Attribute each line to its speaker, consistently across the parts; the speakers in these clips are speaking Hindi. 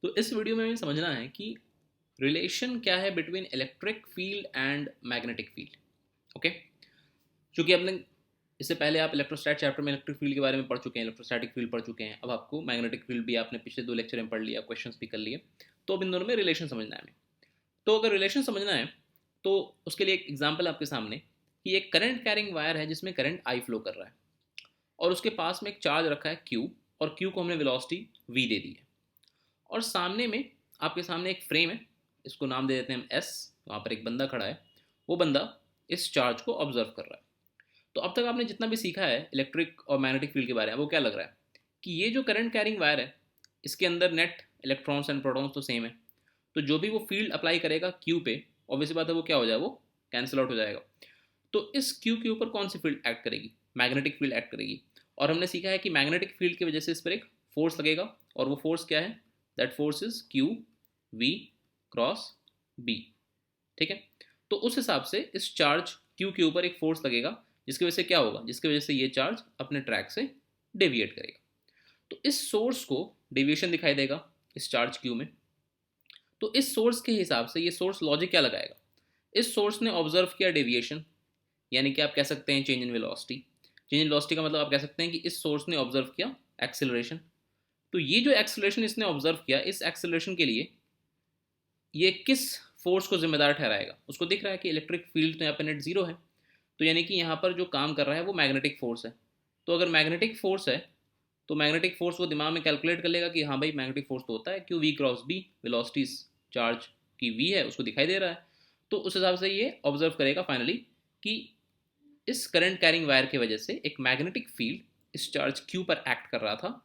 Speaker 1: तो इस वीडियो में हमें समझना है कि रिलेशन क्या है between electric field and magnetic field. Okay, क्योंकि आपने इससे पहले आप इलेक्ट्रोस्टैट चैप्टर में इलेक्ट्रिक फील्ड के बारे में पढ़ चुके हैं, इलेक्ट्रोस्टैटिक फील्ड पढ़ चुके हैं। अब आपको मैग्नेटिक फील्ड भी आपने पिछले 2 लेक्चर में पढ़ लिया, क्वेश्चंस भी कर लिए। तो अब इन दोनों में रिलेशन समझना है हमें। तो अगर रिलेशन समझना है तो उसके लिए एक एग्जाम्पल आपके सामने कि एक करंट कैरिंग वायर है जिसमें करंट आई फ्लो कर रहा है और उसके पास में एक चार्ज रखा है क्यू, और क्यू को हमने वेलोसिटी वी दे दी है। और सामने में आपके सामने एक फ्रेम है, इसको नाम दे देते हैं हम एस। वहाँ पर एक बंदा खड़ा है, वो बंदा इस चार्ज को ऑब्जर्व कर रहा है। तो अब तक आपने जितना भी सीखा है इलेक्ट्रिक और मैग्नेटिक फील्ड के बारे में, वो क्या लग रहा है कि ये जो करंट कैरिंग वायर है इसके अंदर नेट इलेक्ट्रॉन्स एंड प्रोटॉन्स तो सेम है। तो जो भी वो फील्ड अप्लाई करेगा क्यू पे, ऑब्वियसली बात है वो क्या हो जाए, वो कैंसिल आउट हो जाएगा। तो इस क्यू के ऊपर कौन सी फील्ड एक्ट करेगी? मैग्नेटिक फील्ड एक्ट करेगी। और हमने सीखा है कि मैग्नेटिक फील्ड की वजह से इस पर एक फोर्स लगेगा, और वो फोर्स क्या है? That force is Q V cross B. ठीक है, तो उस हिसाब से इस चार्ज क्यू के ऊपर एक फोर्स लगेगा, जिसकी वजह से क्या होगा, जिसकी वजह से ये चार्ज अपने ट्रैक से डेविएट करेगा। तो इस सोर्स को डेविएशन दिखाई देगा इस चार्ज क्यू में। तो इस सोर्स के हिसाब से ये सोर्स लॉजिक क्या लगाएगा? इस सोर्स ने ऑब्जर्व किया डेविएशन, यानी कि आप कह सकते हैं change in velocity. Change in velocity का मतलब आप कह सकते हैं कि इस सोर्स ने ऑब्जर्व किया एक्सेलरेशन। तो ये जो एक्सेलरेशन इसने ऑब्जर्व किया, इस एक्सेलरेशन के लिए ये किस फोर्स को जिम्मेदार ठहराएगा? उसको दिख रहा है कि इलेक्ट्रिक फील्ड तो यहाँ पर नेट जीरो है, तो यानी कि यहाँ पर जो काम कर रहा है वो मैग्नेटिक फोर्स है। तो अगर मैग्नेटिक फोर्स है तो मैग्नेटिक फोर्स वो दिमाग में कैलकुलेट कर लेगा कि हाँ भाई मैग्नेटिक फोर्स तो होता है Q V cross B, velocity charge की वी है उसको दिखाई दे रहा है। तो उस हिसाब से ये ऑब्जर्व करेगा फाइनली कि इस करंट कैरिंग वायर की वजह से एक मैग्नेटिक फील्ड इस चार्ज क्यू पर एक्ट कर रहा था,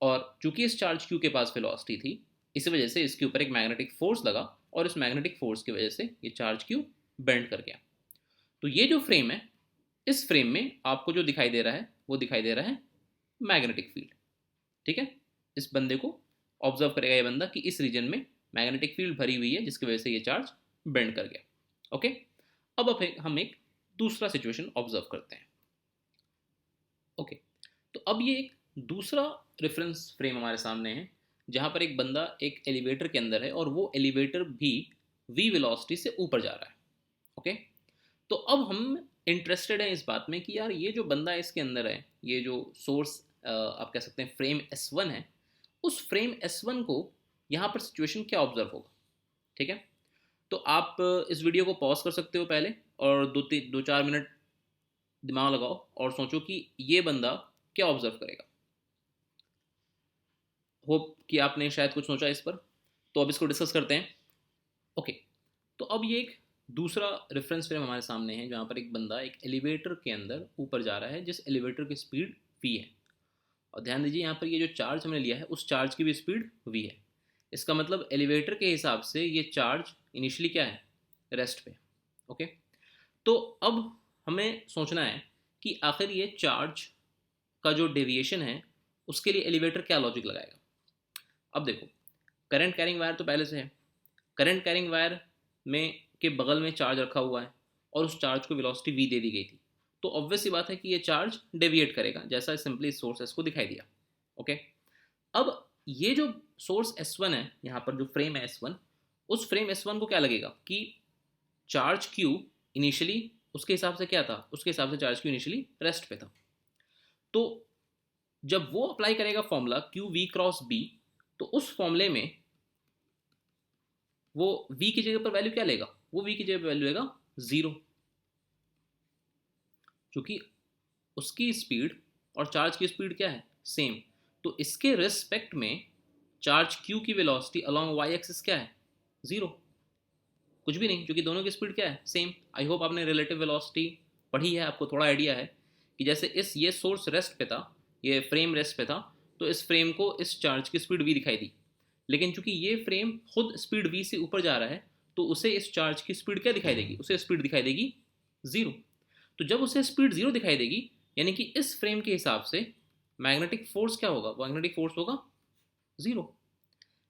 Speaker 1: और चूंकि इस चार्ज क्यू के पास वेलोसिटी थी, इसी वजह से इसके ऊपर एक मैग्नेटिक फोर्स लगा, और इस मैग्नेटिक फोर्स की वजह से ये चार्ज क्यू बेंड कर गया। तो ये जो फ्रेम है, इस फ्रेम में आपको जो दिखाई दे रहा है वो दिखाई दे रहा है मैग्नेटिक फील्ड। ठीक है, इस बंदे को ऑब्जर्व करेगा ये बंदा कि इस रीजन में मैग्नेटिक फील्ड भरी हुई है, जिसकी वजह से ये चार्ज बेंड कर गया। ओके, अब हम एक दूसरा सिचुएशन ऑब्जर्व करते हैं। ओके, तो अब ये एक दूसरा रेफरेंस फ्रेम हमारे सामने है, जहां पर एक बंदा एक एलिवेटर के अंदर है और वो एलिवेटर भी वी वेलोसिटी से ऊपर जा रहा है। ओके, तो अब हम इंटरेस्टेड हैं इस बात में कि यार ये जो बंदा इसके अंदर है, ये जो सोर्स आप कह सकते हैं फ्रेम S1 है, उस फ्रेम S1 को यहाँ पर सिचुएशन क्या ऑब्जर्व होगा? ठीक है, तो आप इस वीडियो को पॉज कर सकते हो पहले, और 2-4 मिनट दिमाग लगाओ और सोचो कि ये बंदा क्या ऑब्जर्व करेगा। होप कि आपने शायद कुछ सोचा इस पर। तो अब इसको डिस्कस करते हैं। ओके, तो अब ये एक दूसरा रेफरेंस फ्रेम हमारे सामने है, जहाँ पर एक बंदा एक एलिवेटर के अंदर ऊपर जा रहा है, जिस एलिवेटर की स्पीड v है। और ध्यान दीजिए यहाँ पर ये जो चार्ज हमने लिया है उस चार्ज की भी स्पीड v है। इसका मतलब एलिवेटर के हिसाब से ये चार्ज इनिशियली क्या है? रेस्ट पे। ओके, तो अब हमें सोचना है कि आखिर ये चार्ज का जो डेविएशन है उसके लिए एलिवेटर क्या लॉजिक लगाएगा। अब देखो, करंट कैरिंग वायर तो पहले से है, करंट कैरिंग वायर में के बगल में चार्ज रखा हुआ है, और उस चार्ज को वेलोसिटी v दे दी गई थी। तो ऑब्वियस सी बात है कि ये चार्ज डेविएट करेगा, जैसा सिंपली सोर्स को दिखाई दिया। ओके, अब ये जो सोर्स S1 है, यहाँ पर जो फ्रेम है S1, उस फ्रेम S1 को क्या लगेगा कि चार्ज Q इनिशियली उसके हिसाब से क्या था? उसके हिसाब से चार्ज Q इनिशियली रेस्ट पे था। तो जब वो अप्लाई करेगा formula Q V cross B, तो उस फॉर्मूले में वो v की जगह पर वैल्यू क्या लेगा? वो v की जगह पर वैल्यू लेगा 0, क्योंकि उसकी स्पीड और चार्ज की स्पीड क्या है? सेम। तो इसके रिस्पेक्ट में चार्ज q की वेलोसिटी अलोंग वाई एक्सिस क्या है? 0, कुछ भी नहीं, क्योंकि दोनों की स्पीड क्या है? सेम। आई होप आपने रिलेटिव वेलोसिटी पढ़ी है, आपको थोड़ा आइडिया है कि जैसे ये सोर्स रेस्ट पे था, ये फ्रेम रेस्ट पे था, तो इस फ्रेम को इस चार्ज की स्पीड v दिखाई दी। लेकिन चूंकि ये फ्रेम खुद स्पीड v से ऊपर जा रहा है, तो उसे इस चार्ज की स्पीड क्या दिखाई देगी? उसे स्पीड दिखाई देगी 0। तो जब उसे स्पीड 0 दिखाई देगी, यानी कि इस फ्रेम के हिसाब से मैग्नेटिक फोर्स क्या होगा? मैग्नेटिक फोर्स होगा 0।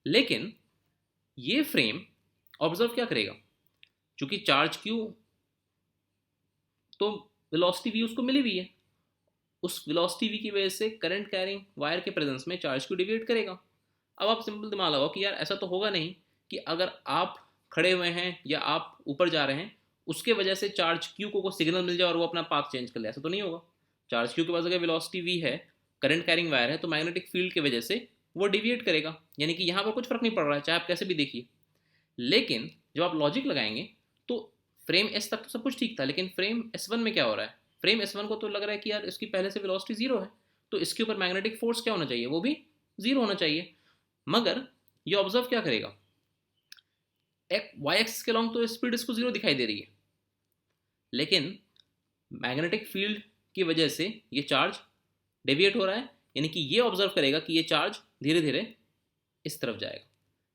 Speaker 1: लेकिन ये फ्रेम ऑब्जर्व क्या करेगा? चूंकि चार्ज क्यू तो वेलोसिटी v उसको मिली हुई है, उस वेलोसिटी v की वजह से करंट कैरिंग वायर के प्रेजेंस में चार्ज क्यू डिविएट करेगा। अब आप सिंपल दिमाग लगाओ कि यार ऐसा तो होगा नहीं कि अगर आप खड़े हुए हैं या आप ऊपर जा रहे हैं उसके वजह से चार्ज क्यू को सिग्नल मिल जाए और वो अपना पाथ चेंज कर ले, ऐसा तो नहीं होगा। चार्ज क्यू के पास अगर वेलोसिटी वी है, करंट कैरिंग वायर है, तो मैग्नेटिक फील्ड की वजह से वो डिविएट करेगा, यानी कि यहाँ पर कुछ फर्क नहीं पड़ रहा है चाहे आप कैसे भी देखिए। लेकिन जब आप लॉजिक लगाएंगे तो फ्रेम एस तक तो सब कुछ ठीक था, लेकिन फ्रेम S1 में क्या हो रहा है, फ्रेम S1 को तो लग रहा है कि यार इसकी पहले से वेलोसिटी जीरो है, तो इसके ऊपर मैग्नेटिक फोर्स क्या होना चाहिए, वो भी जीरो होना चाहिए। मगर ये ऑब्जर्व क्या करेगा, वाई एक्सिस के लॉन्ग तो स्पीड इसको जीरो दिखाई दे रही है, लेकिन मैग्नेटिक फील्ड की वजह से ये चार्ज डेविएट हो रहा है, यानी कि ये ऑब्जर्व करेगा कि ये चार्ज धीरे धीरे इस तरफ जाएगा,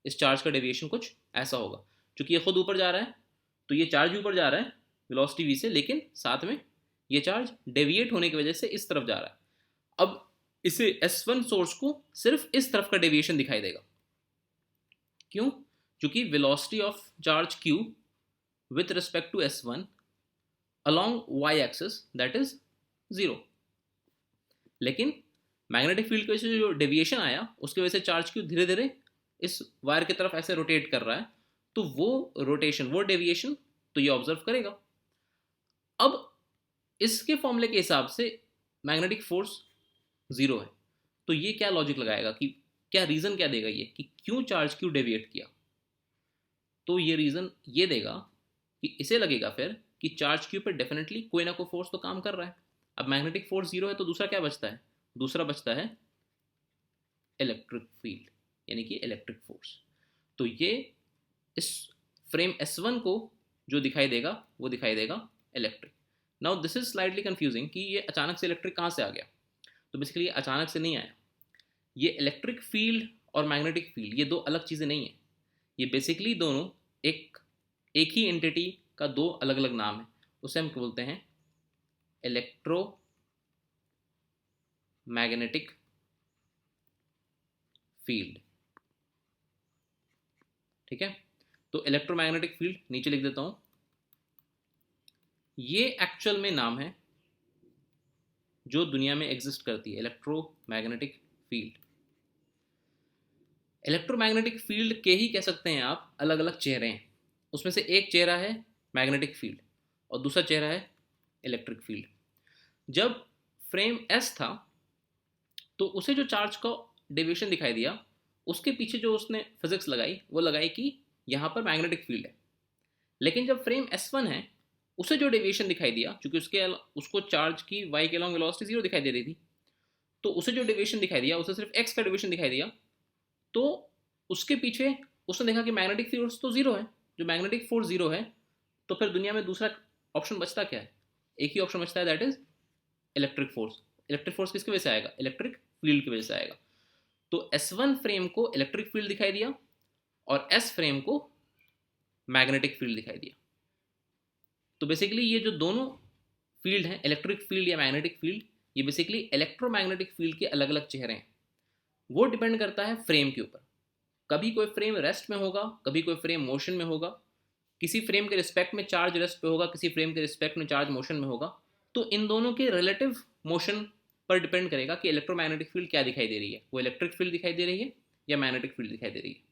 Speaker 1: इस चार्ज का डेविएशन कुछ ऐसा होगा। क्योंकि ये खुद ऊपर जा रहा है तो ये चार्ज ऊपर जा रहा है वेलोसिटी वी से, लेकिन साथ में ये चार्ज डेविएट होने की वजह से इस तरफ जा रहा है। अब इसे S1 सोर्स को सिर्फ इस तरफ का डेविएशन दिखाई देगा। क्यों? क्योंकि velocity of charge Q with respect to S1 along y axis that is 0। लेकिन मैग्नेटिक फील्ड की वजह से जो डेविएशन आया उसकी वजह से चार्ज क्यू धीरे धीरे इस वायर की तरफ ऐसे रोटेट कर रहा है, तो वो रोटेशन, वो डेविएशन तो ये ऑब्जर्व करेगा। अब इसके फॉर्मूले के हिसाब से मैग्नेटिक फोर्स जीरो है, तो ये क्या लॉजिक लगाएगा कि क्या रीजन क्या देगा ये कि क्यों चार्ज क्यों डेविएट किया, तो ये रीजन ये देगा कि इसे लगेगा फिर कि चार्ज क्यू पर डेफिनेटली कोई ना कोई फोर्स तो काम कर रहा है। अब मैग्नेटिक फोर्स जीरो है तो दूसरा क्या बचता है, दूसरा बचता है इलेक्ट्रिक फील्ड, यानी कि इलेक्ट्रिक फोर्स। तो ये इस फ्रेम S1 को जो दिखाई देगा वो दिखाई देगा electric. Now this is slightly confusing कि ये अचानक से इलेक्ट्रिक कहाँ से आ गया, तो बेसिकली अचानक से नहीं आया। ये इलेक्ट्रिक फील्ड और मैग्नेटिक फील्ड ये दो अलग चीज़ें नहीं है, ये बेसिकली दोनों एक ही एंटिटी का दो अलग अलग नाम है, उसे हम बोलते हैं इलेक्ट्रो मैग्नेटिक फील्ड। ठीक है, तो इलेक्ट्रोमैग्नेटिक फील्ड नीचे लिख देता हूं, ये एक्चुअल में नाम है जो दुनिया में एग्जिस्ट करती है, इलेक्ट्रोमैग्नेटिक फील्ड। इलेक्ट्रोमैग्नेटिक फील्ड के ही कह सकते हैं आप अलग अलग चेहरे हैं, उसमें से एक चेहरा है मैग्नेटिक फील्ड और दूसरा चेहरा है इलेक्ट्रिक फील्ड। जब फ्रेम एस था तो उसे जो चार्ज का डेविएशन दिखाई दिया, उसके पीछे जो उसने फिजिक्स लगाई वो लगाई कि यहाँ पर मैग्नेटिक फील्ड है। लेकिन जब फ्रेम S1 है उसे जो डेविएशन दिखाई दिया, क्योंकि उसको चार्ज की y के अलॉन्ग वेलोसिटी जीरो दिखाई दे रही थी, तो उसे जो डेविएशन दिखाई दिया उसे सिर्फ x का डेविएशन दिखाई दिया, तो उसके पीछे उसने देखा कि मैग्नेटिक फोर्स तो जीरो है। जो मैग्नेटिक फोर्स जीरो है तो फिर दुनिया में दूसरा ऑप्शन बचता क्या है, एक ही ऑप्शन बचता है, that is electric force. Electric force किसकी वजह से आएगा, इलेक्ट्रिक फील्ड की वजह से आएगा। तो S1 फ्रेम को इलेक्ट्रिक फील्ड दिखाई दिया और S फ्रेम को मैग्नेटिक फील्ड दिखाई दिया। तो बेसिकली ये जो दोनों फील्ड हैं, इलेक्ट्रिक फील्ड या मैग्नेटिक फील्ड, ये बेसिकली इलेक्ट्रोमैग्नेटिक फील्ड के अलग अलग चेहरे हैं। वो डिपेंड करता है फ्रेम के ऊपर, कभी कोई फ्रेम रेस्ट में होगा, कभी कोई फ्रेम मोशन में होगा, किसी फ्रेम के रिस्पेक्ट में चार्ज रेस्ट पे होगा, किसी फ्रेम के रिस्पेक्ट में चार्ज मोशन में होगा। तो इन दोनों के रिलेटिव मोशन पर डिपेंड करेगा कि इलेक्ट्रोमैग्नेटिक फील्ड क्या दिखाई दे रही है, वो इलेक्ट्रिक फील्ड दिखाई दे रही है या मैग्नेटिक फील्ड दिखाई दे रही है।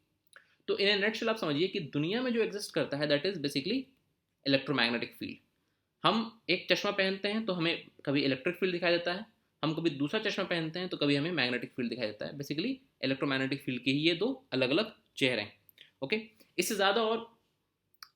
Speaker 1: तो इन ए नटशेल आप समझिए कि दुनिया में जो एग्जिस्ट करता है that is basically electromagnetic field. हम एक चश्मा पहनते हैं तो हमें कभी इलेक्ट्रिक फील्ड दिखाई देता है, हम कभी दूसरा चश्मा पहनते हैं तो कभी हमें मैग्नेटिक फील्ड दिखाई देता है। बेसिकली इलेक्ट्रोमैग्नेटिक फील्ड के ही ये दो अलग अलग चेहरे हैं। ओके, इससे ज़्यादा और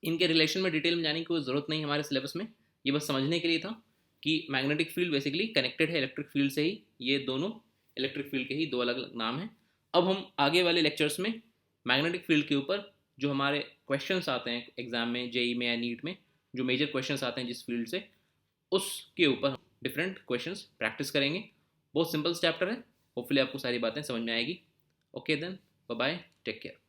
Speaker 1: इनके रिलेशन में डिटेल में जाने की कोई ज़रूरत नहीं हमारे सिलेबस में, ये बस समझने के लिए था कि मैग्नेटिक फील्ड बेसिकली कनेक्टेड है इलेक्ट्रिक फील्ड से ही, ये दोनों इलेक्ट्रिक फील्ड के ही दो अलग अलग नाम हैं। अब हम आगे वाले लेक्चर्स में मैग्नेटिक फील्ड के ऊपर जो हमारे क्वेश्चंस आते हैं एग्जाम में, जेई में या नीट में, जो मेजर क्वेश्चंस आते हैं जिस फील्ड से, उसके ऊपर डिफरेंट क्वेश्चंस प्रैक्टिस करेंगे। बहुत सिंपल चैप्टर है, होपफुली आपको सारी बातें समझ में आएगी। Okay then, bye bye, take care.